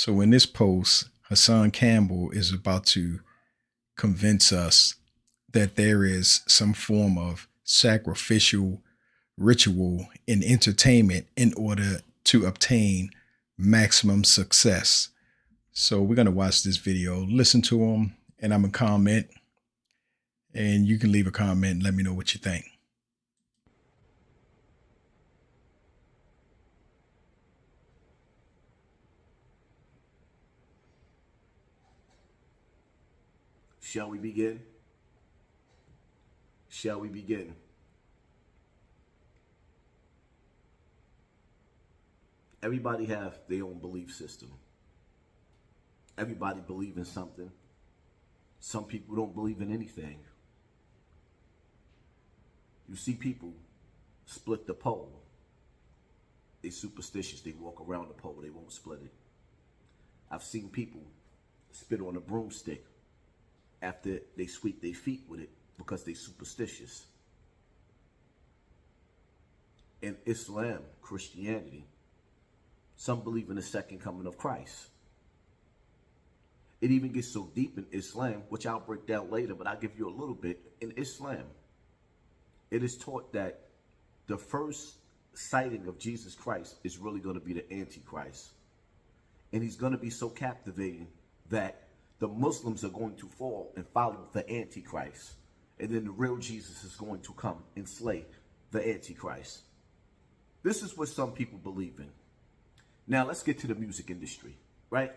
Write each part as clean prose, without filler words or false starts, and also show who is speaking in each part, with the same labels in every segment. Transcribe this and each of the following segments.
Speaker 1: So in this post, Hassan Campbell is about to convince us that there is some form of sacrificial ritual in entertainment in order to obtain maximum success. So we're going to watch this video, listen to him, and I'm going to comment. And you can leave a comment and let me know what you think.
Speaker 2: Shall we begin? Shall we begin? Everybody have their own belief system. Everybody believe in something. Some people don't believe in anything. You see people split the pole. They superstitious. They walk around the pole. They won't split it. I've seen people spit on a broomstick after they sweep their feet with it because they superstitious. In Islam, Christianity, some believe in the second coming of Christ. It even gets so deep in Islam, which I'll break down later, but I'll give you a little bit. In Islam, it is taught that the first sighting of Jesus Christ is really going to be the Antichrist. And he's going to be so captivating that the Muslims are going to fall and follow the Antichrist. And then the real Jesus is going to come and slay the Antichrist. This is what some people believe in. Now let's get to the music industry, right?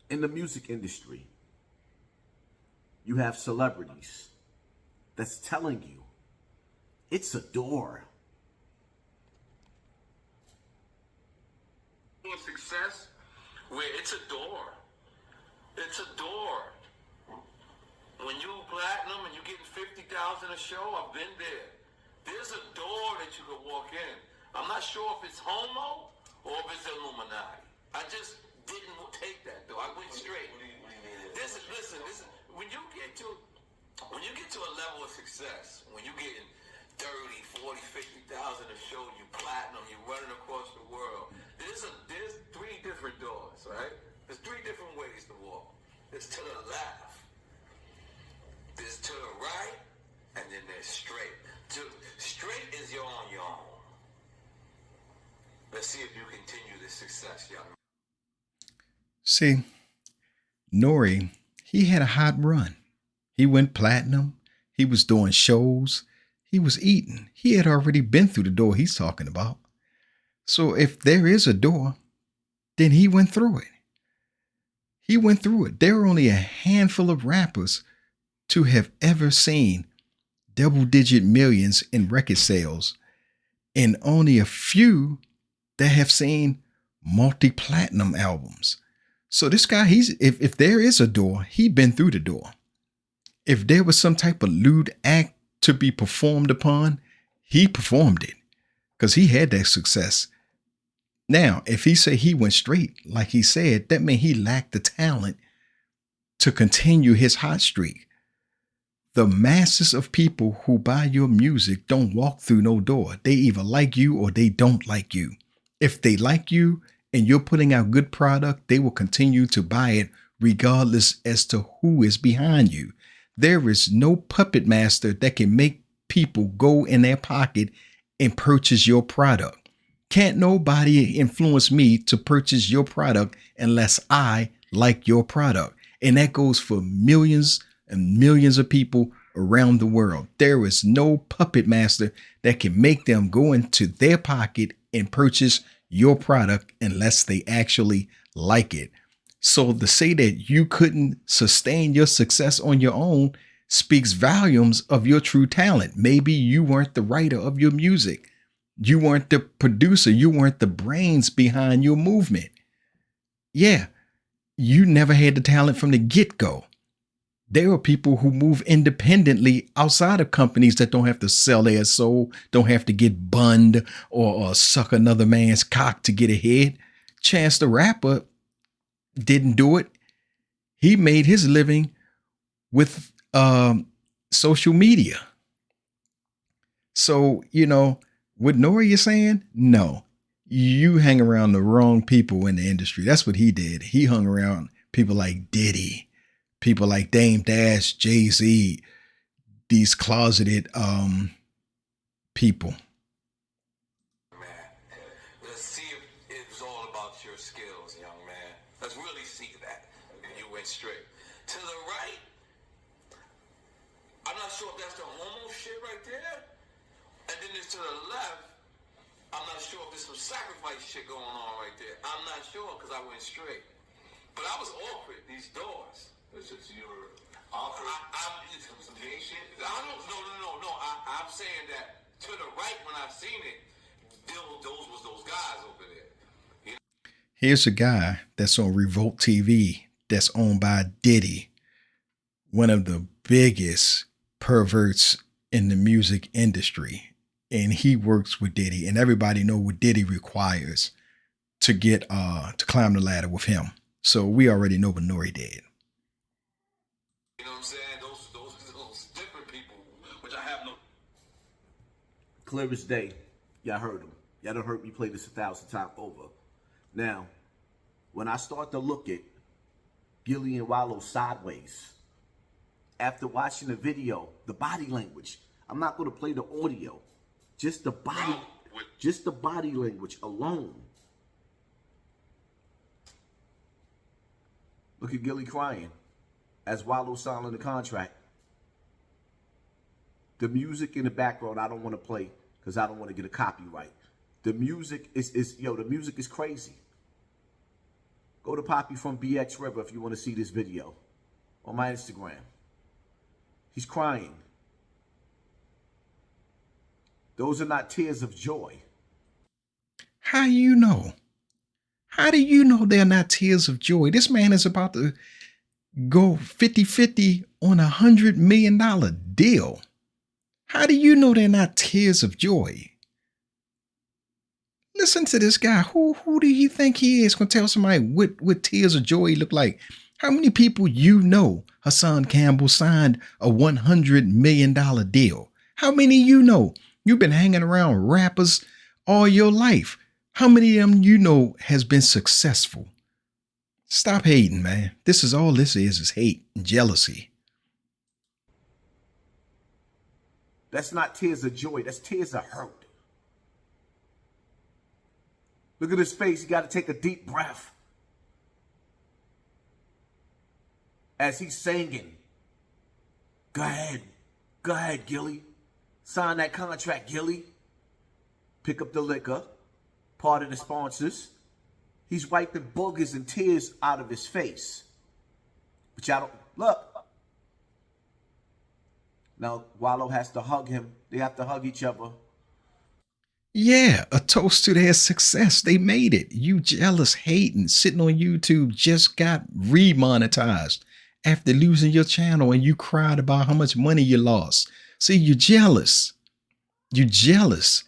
Speaker 2: In the music industry, you have celebrities that's telling you it's a door.
Speaker 3: Success where it's a door. It's a door. When you platinum and you getting 50,000 a show, I've been there. There's a door that you can walk in. I'm not sure if it's homo or if it's Illuminati. I just didn't take that though. I went straight. Listen. When you get to a level of success, when you're getting 30, 40, 50,000 a show, you platinum, you're running across the world. There's three different doors, right? There's three different ways to walk. There's to the left, there's to the right, and then there's straight. Straight is you're on your own. Let's see if you continue this success, young man.
Speaker 1: See, Nori, he had a hot run. He went platinum. He was doing shows. He was eating. He had already been through the door he's talking about. So if there is a door, then he went through it. He went through it. There are only a handful of rappers to have ever seen double-digit millions in record sales, and only a few that have seen multi-platinum albums. So this guy, if there is a door, he'd been through the door. If there was some type of lewd act to be performed upon, he performed it because he had that success. Now, if he say he went straight, like he said, that means he lacked the talent to continue his hot streak. The masses of people who buy your music don't walk through no door. They either like you or they don't like you. If they like you and you're putting out good product, they will continue to buy it regardless as to who is behind you. There is no puppet master that can make people go in their pocket and purchase your product. Can't nobody influence me to purchase your product unless I like your product. And that goes for millions and millions of people around the world. There is no puppet master that can make them go into their pocket and purchase your product unless they actually like it. So to say that you couldn't sustain your success on your own speaks volumes of your true talent. Maybe you weren't the writer of your music. You weren't the producer. You weren't the brains behind your movement. Yeah, you never had the talent from the get-go. There are people who move independently outside of companies that don't have to sell their soul, don't have to get bunned or suck another man's cock to get ahead. Chance the Rapper didn't do it. He made his living with social media. So, what Nori is saying, no, You hang around the wrong people in the industry. That's what he did. He hung around people like Diddy, people like Dame Dash, Jay-Z, these closeted people.
Speaker 3: Man, let's see if it's all about your skills, young man. Let's really see that. And you went straight. To the right, I'm not sure if that's the homo shit right there. And then there's to the left, I'm not sure if there's some sacrifice shit going on right there. I'm not sure because I went straight. But I was awkward, these doors. It's just you were awkward. I'm some gay shit. I don't, no. I'm saying that to the right when I've seen it, those was those guys over there. You know?
Speaker 1: Here's a guy that's on Revolt TV that's owned by Diddy, one of the biggest perverts in the music industry. And he works with Diddy, and everybody know what Diddy requires to get to climb the ladder with him. So we already know what Nori did.
Speaker 3: You know what I'm saying? Those different people, which I have no.
Speaker 2: Clear as day, y'all heard him. Y'all done heard me play this 1,000 times over. Now, when I start to look at Gillie and Wallow sideways, after watching the video, the body language, I'm not going to play the audio. Just the body language alone. Look at Gillie crying as Wallow signing the contract. The music in the background I don't want to play because I don't want to get a copyright. The music the music is crazy. Go to Poppy from BX River if you want to see this video on my Instagram. He's crying. Those are not tears of joy.
Speaker 1: How you know? How do you know they're not tears of joy? This man is about to go 50-50 on $100 million deal. How do you know they're not tears of joy? Listen to this guy. Who do you think he is going to tell somebody what tears of joy look like? How many people you know Hassan Campbell signed a $100 million deal? How many you know? You've been hanging around rappers all your life. How many of them you know has been successful? Stop hating, man. This is hate and jealousy.
Speaker 2: That's not tears of joy. That's tears of hurt. Look at his face. He got to take a deep breath as he's singing. Go ahead, Gillie. Sign that contract, Gillie. Pick up the liquor. Pardon the sponsors. He's wiping boogers and tears out of his face. But y'all don't look. Now Wallow has to hug him. They have to hug each other.
Speaker 1: Yeah, a toast to their success. They made it. You jealous hating sitting on YouTube just got remonetized after losing your channel and you cried about how much money you lost. See, you're jealous. You're jealous.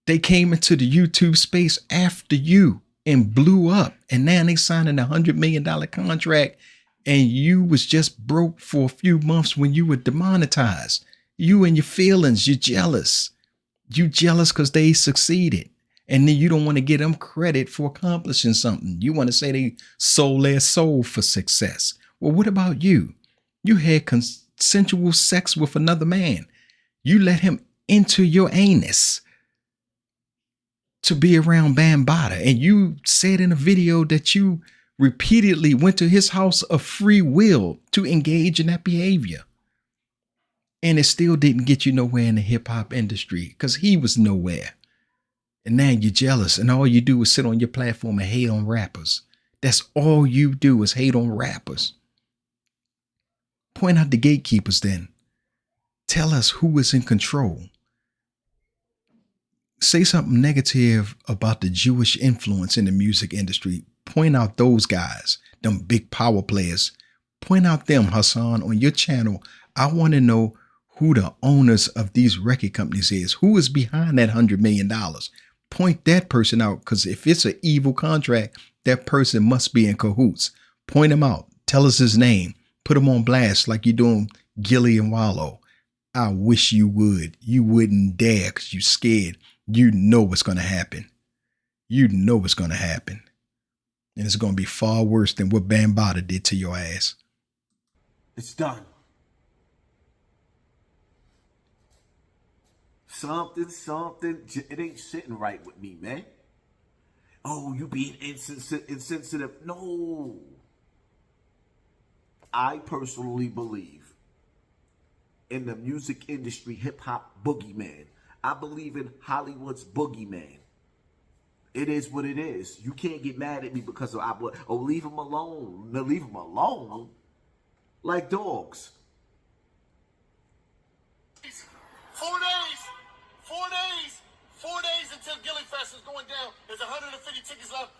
Speaker 1: They came into the YouTube space after you and blew up. And now they signing a $100 million contract and you was just broke for a few months when you were demonetized. You and your feelings, you're jealous. You jealous because they succeeded. And then you don't want to give them credit for accomplishing something. You want to say they sold their soul for success. Well, what about you? You had consensual sex with another man. You let him into your anus to be around Bambaataa. And you said in a video that you repeatedly went to his house of free will to engage in that behavior. And it still didn't get you nowhere in the hip hop industry because he was nowhere. And now you're jealous and all you do is sit on your platform and hate on rappers. That's all you do is hate on rappers. Point out the gatekeepers then. Tell us who is in control. Say something negative about the Jewish influence in the music industry. Point out those guys, them big power players. Point out them, Hassan, on your channel. I want to know who the owners of these record companies is. Who is behind that $100 million? Point that person out, because if it's an evil contract, that person must be in cahoots. Point him out. Tell us his name. Put him on blast like you're doing Gillie and Wallow. I wish you would. You wouldn't dare because you're scared. You know what's going to happen. you know it's going to happen. And it's going to be far worse than what Bambaataa did to your ass.
Speaker 2: It's done. Something, it ain't sitting right with me, man. Oh, you being insensitive. No. I personally believe in the music industry, hip-hop boogeyman. I believe in Hollywood's boogeyman. It is what it is. You can't get mad at me because of leave him alone. No, leave him alone. Like dogs.
Speaker 3: 4 days. 4 days. 4 days until Gillie Fest is going down. There's 150 tickets left.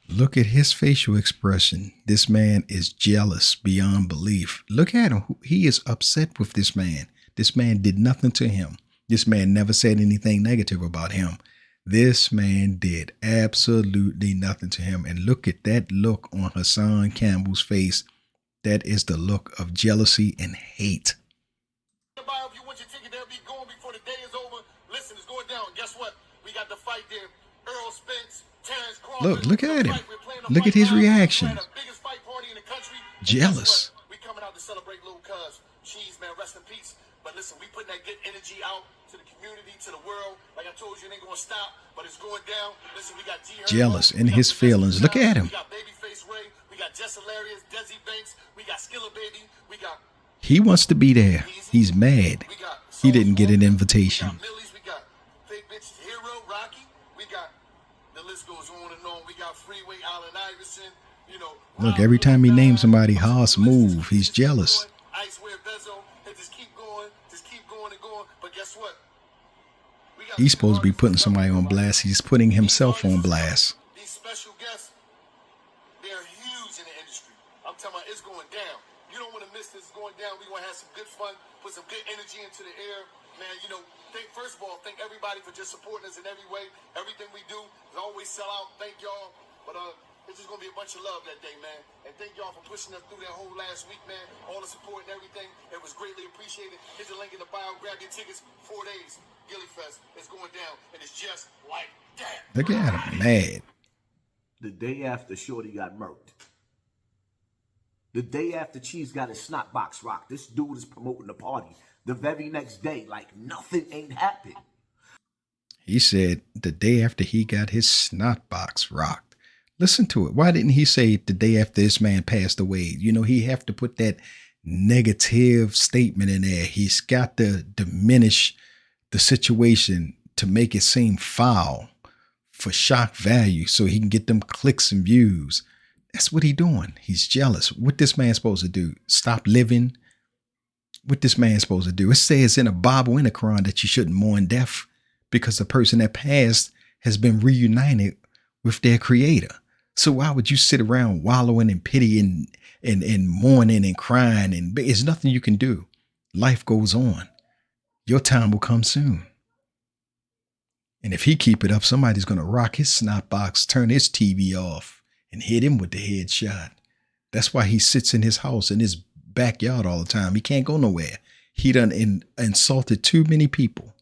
Speaker 1: Look at his facial expression. This man is jealous beyond belief. Look at him. He is upset with this man. This man did nothing to him. This man never said anything negative about him. This man did absolutely nothing to him. And look at that look on Hassan Campbell's face. That is the look of jealousy and hate.
Speaker 3: If you want your ticket, they'll be going before the day is over. Listen, it's going down. Guess what? We got the fight there. Earl Spence, Terrence Crawford.
Speaker 1: Look at him. Look at his reaction. Jealous.
Speaker 3: We coming out to celebrate Lil Cuz. Cheese, man, rest in peace. But listen, we putting that good energy out to the community, to the world. Like I told you, it ain't gonna stop, but it's going down. Listen, we got
Speaker 1: jealous in his feelings. Look at him.
Speaker 3: We got Babyface Ray. We got Jess Hilarious, Desi Banks. We got Skilla Baby. We got.
Speaker 1: He wants to be there. He's mad. He didn't get an invitation.
Speaker 3: We got Millie's. We got Fake Bitch Hero, Rocky. We got. The list goes on and on. We got Freeway, Allen Iverson. You know.
Speaker 1: Look, every time he names somebody, Haas move. He's jealous.
Speaker 3: But guess what?
Speaker 1: He's supposed to be putting somebody on blast. He's putting himself on blast.
Speaker 3: These special guests, they're huge in the industry. I'm telling you, it's going down. You don't want to miss this. It's going down. We're going to have some good fun, put some good energy into the air. Man, you know, first of all, thank everybody for just supporting us in every way. Everything we do is always sell out. Thank y'all. But it's just going to be a bunch of love that day, man. And thank y'all for pushing us through that whole last week, man. All the support and everything. It was greatly appreciated. Hit the link in the bio. Grab your tickets. 4 days. Gillie Fest is going down. And it's just like that.
Speaker 1: Look at him, mad.
Speaker 2: The day after Shorty got murked. The day after Cheese got his snot box rocked. This dude is promoting the party. The very next day, like nothing ain't happened.
Speaker 1: He said the day after he got his snot box rocked. Listen to it. Why didn't he say the day after this man passed away? You know, he have to put that negative statement in there. He's got to diminish the situation to make it seem foul for shock value so he can get them clicks and views. That's what he doing. He's jealous. What this man supposed to do? Stop living? What this man supposed to do? It says in the Bible and the Quran that you shouldn't mourn death because the person that passed has been reunited with their creator. So why would you sit around wallowing in pity and mourning and crying? And there's nothing you can do. Life goes on. Your time will come soon. And if he keep it up, somebody's going to rock his snot box, turn his TV off, and hit him with the headshot. That's why he sits in his house, in his backyard all the time. He can't go nowhere. He done insulted too many people.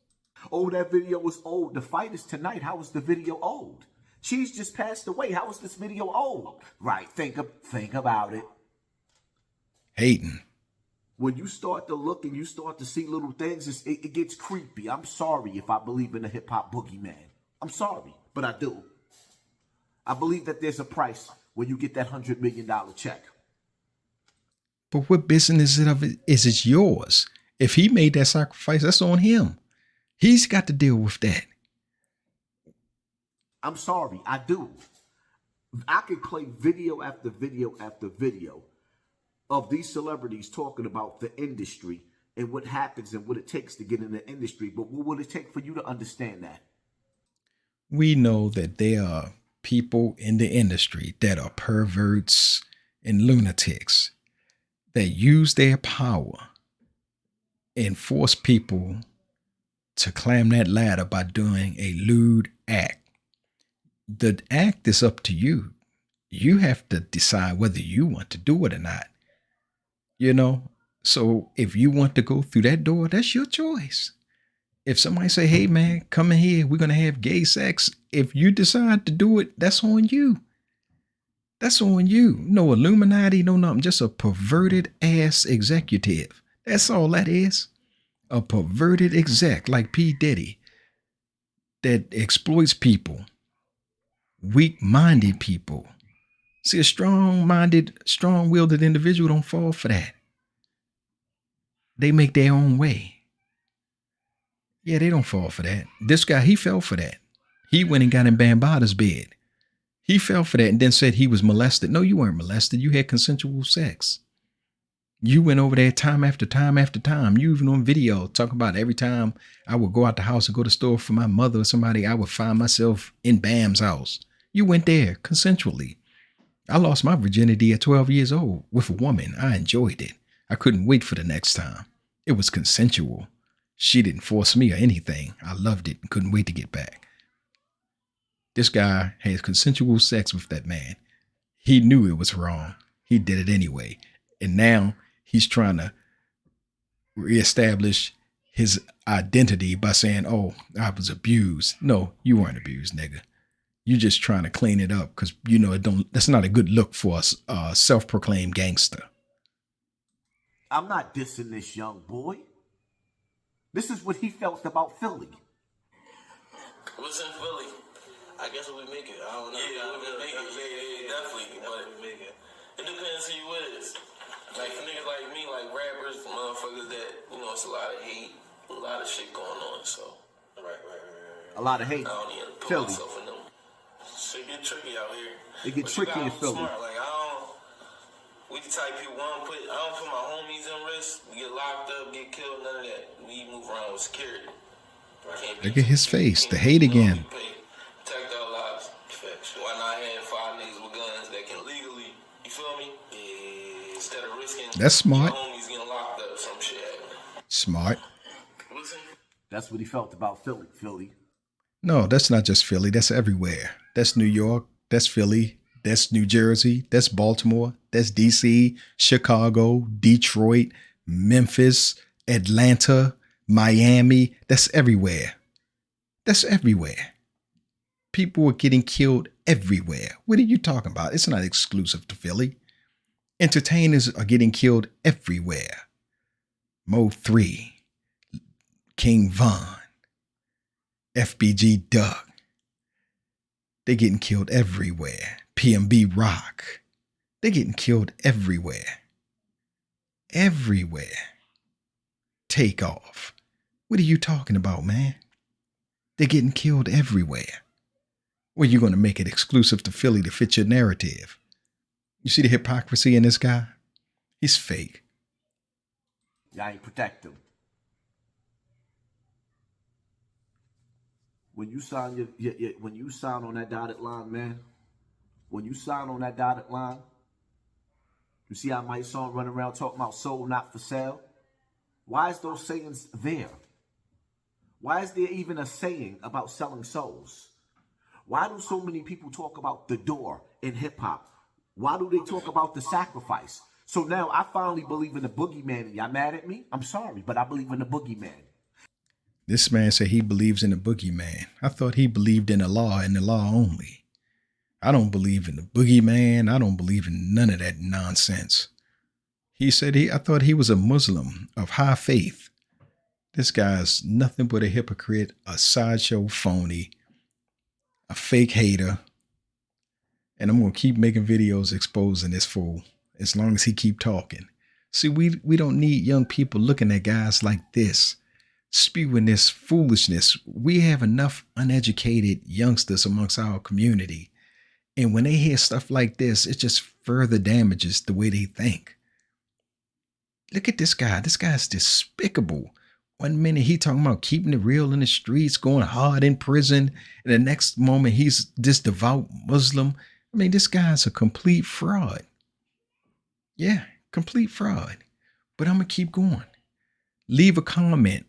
Speaker 2: Oh, that video was old. The fight is tonight. How was the video old? She's just passed away. How is this video old? Right. Think about it.
Speaker 1: Hating.
Speaker 2: When you start to look and you start to see little things, it gets creepy. I'm sorry if I believe in the hip-hop boogeyman. I'm sorry, but I do. I believe that there's a price when you get that $100 million check.
Speaker 1: But what business is it yours? If he made that sacrifice, that's on him. He's got to deal with that.
Speaker 2: I'm sorry, I do. I could play video after video after video of these celebrities talking about the industry and what happens and what it takes to get in the industry. But what will it take for you to understand that?
Speaker 1: We know that there are people in the industry that are perverts and lunatics that use their power and force people to climb that ladder by doing a lewd act. The act is up to you. You have to decide whether you want to do it or not. You know, so if you want to go through that door, that's your choice. If somebody say, hey man, come in here, we're gonna have gay sex. If you decide to do it, that's on you. That's on you. No Illuminati, no nothing. Just a perverted ass executive. That's all that is. A perverted exec like P. Diddy that exploits people, weak-minded people. See, a strong-minded, strong-willed individual don't fall for that. They make their own way. Yeah, they don't fall for that. This guy, he fell for that. He went and got in Bambaata's bed. He fell for that and then said he was molested. No, you weren't molested. You had consensual sex. You went over there time after time after time. You even on video talk about every time I would go out the house and go to the store for my mother or somebody, I would find myself in Bam's house. You went there consensually. I lost my virginity at 12 years old with a woman. I enjoyed it. I couldn't wait for the next time. It was consensual. She didn't force me or anything. I loved it and couldn't wait to get back. This guy had consensual sex with that man. He knew it was wrong. He did it anyway. And now he's trying to reestablish his identity by saying, oh, I was abused. No, you weren't abused, nigga. You're just trying to clean it up because, you know, that's not a good look for a self-proclaimed gangster.
Speaker 2: I'm not dissing this young boy. This is what he felt about Philly.
Speaker 3: What's in Philly? I guess we make it. I don't know. Yeah, we make it. Yeah, definitely. But it depends who you is. Like for niggas like me, like rappers, motherfuckers that, you know, it's a lot of hate, a lot of shit going on, so. Right.
Speaker 2: A lot of hate.
Speaker 3: I don't even put
Speaker 2: Philly.
Speaker 3: myself in them. Shit get tricky out here.
Speaker 2: It get tricky in Philly.
Speaker 3: Smart. Like, we the type people I don't put my homies in risk. We get locked up, get killed, none of that. We move around with security.
Speaker 1: Look at his face, the hate again.
Speaker 3: Protect our lives. Why not have 5 niggas with guns that can legally, you feel me? Instead of risking
Speaker 1: that's smart.
Speaker 3: Your homies getting locked up, some shit happening.
Speaker 1: Smart.
Speaker 2: That's what he felt about Philly.
Speaker 1: No, that's not just Philly. That's everywhere. That's New York. That's Philly. That's New Jersey. That's Baltimore. That's DC, Chicago, Detroit, Memphis, Atlanta, Miami. That's everywhere. That's everywhere. People are getting killed everywhere. What are you talking about? It's not exclusive to Philly. Entertainers are getting killed everywhere. Mo 3, King Von, FBG Duck. They're getting killed everywhere. PMB Rock. They're getting killed everywhere. Everywhere. Takeoff. What are you talking about, man? They're getting killed everywhere. Well, you're going to make it exclusive to Philly to fit your narrative. You see the hypocrisy in this guy? He's fake.
Speaker 2: Y'all ain't protect him. When you sign when you sign on that dotted line, man. When you sign on that dotted line, you see how Mike Song running around talking about soul not for sale? Why is those sayings there? Why is there even a saying about selling souls? Why do so many people talk about the door in hip hop? Why do they talk about the sacrifice? So now I finally believe in the boogeyman. Y'all mad at me? I'm sorry, but I believe in the boogeyman.
Speaker 1: This man said he believes in the boogeyman. I thought he believed in the law and the law only. I don't believe in the boogeyman. I don't believe in none of that nonsense. He said I thought he was a Muslim of high faith. This guy's nothing but a hypocrite, a sideshow phony, a fake hater. And I'm going to keep making videos exposing this fool as long as he keep talking. See, we don't need young people looking at guys like this, spewing this foolishness. We have enough uneducated youngsters amongst our community. And when they hear stuff like this, it just further damages the way they think. Look at this guy. This guy's despicable. One minute he talking about keeping it real in the streets, going hard in prison. And the next moment he's this devout Muslim. I mean, this guy's a complete fraud. Yeah, complete fraud. But I'm going to keep going. Leave a comment.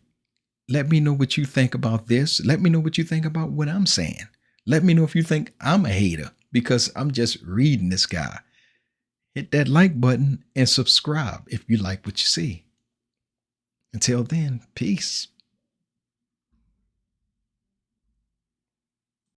Speaker 1: Let me know what you think about this. Let me know what you think about what I'm saying. Let me know if you think I'm a hater because I'm just reading this guy. Hit that like button and subscribe if you like what you see. Until then, peace.